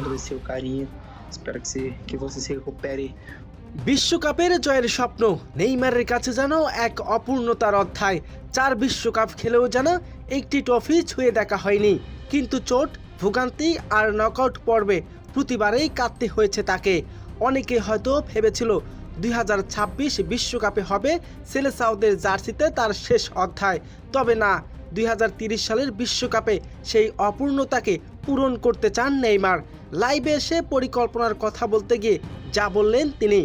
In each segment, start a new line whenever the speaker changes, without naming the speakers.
agradecer o carinho. Espero que você se recupere.
বিশ্বকাপের জয়ের স্বপ্ন নেইমারের কাছে যেন এক অপূর্ণতার অধ্যায়। 4 বিশ্বকাপ খেলেও যেন একটি ট্রফি ছুঁয়ে দেখা হয়নি। কিন্তু চোট, ভোগান্তি আর নকআউট পর্বে প্রতিবারেই কাঁদতে হয়েছে তাকে। অনেকে হয়তো ভেবেছিল 2026 বিশ্বকাপে হবে সেলেসাওদের জার্সিতে তার শেষ অধ্যায়। তবে না, 2030 সালের বিশ্বকাপে সেই অপূর্ণতাকে পূরণ করতে চান নেইমার। লাইভে এসে পরিকল্পনার কথা বলতে গিয়ে যা বললেন তিনি।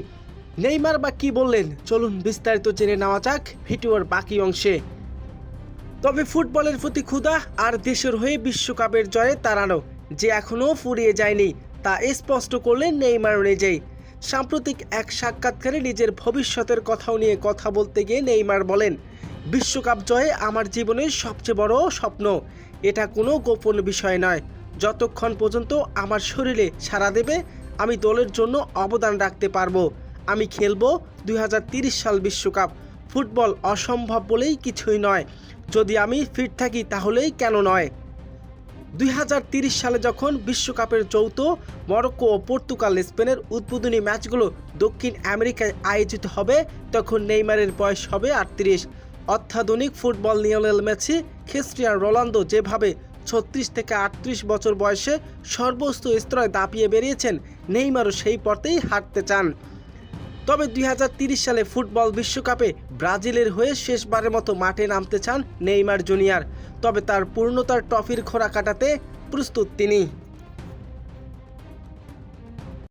নেইমার বা কি বললেন, চলুন বিস্তারিত জেনে নেওয়া যাক ভিডিওর বাকি অংশে। তবে ফুটবলের প্রতি ক্ষুধা আর দেশের হয়ে বিশ্বকাপের জয়ে তাড়ানো যে এখনও ফুরিয়ে যায়নি তা স্পষ্ট করলেন নেইমার নিজেই। সাম্প্রতিক এক সাক্ষাৎকারে নিজের ভবিষ্যতের কথাও নিয়ে কথা বলতে গিয়ে নেইমার বলেন, বিশ্বকাপ জয়ে আমার জীবনের সবচেয়ে বড় স্বপ্ন। এটা কোনো গোপন বিষয় নয়। যতক্ষণ পর্যন্ত আমার শরীরে সাড়া দেবে আমি দলের জন্য অবদান রাখতে পারবো। আমি খেলবো 2030 সাল বিশ্বকাপ। ফুটবল অসম্ভব বলেই কিছুই নয়। যদি আমি ফিট থাকি তাহলেই কেন নয়। 2030 সালে যখন বিশ্বকাপের যৌথ মরক্কো ও পর্তুগাল স্পেনের উদ্বোধনী ম্যাচগুলো দক্ষিণ আমেরিকায় আয়োজিত হবে, তখন নেইমারের বয়স হবে 38। অত্যাধুনিক football Lionel Messi, Cristiano Ronaldo যেভাবে 36 থেকে 38 বছর বয়সে সর্বোচ্চ স্তরে দাপিয়ে বেরিয়েছেন, নেইমারও সেই পথেই হাঁটতে চান। তবে 2030 সালে ফুটবল বিশ্বকাপে ব্রাজিলের হয়ে শেষবারের মতো মাঠে নামতে চান নেইমার জুনিয়র। তবে তার পূর্ণতার ট্রফির খোঁড়া কাটাতে প্রস্তুত তিনি।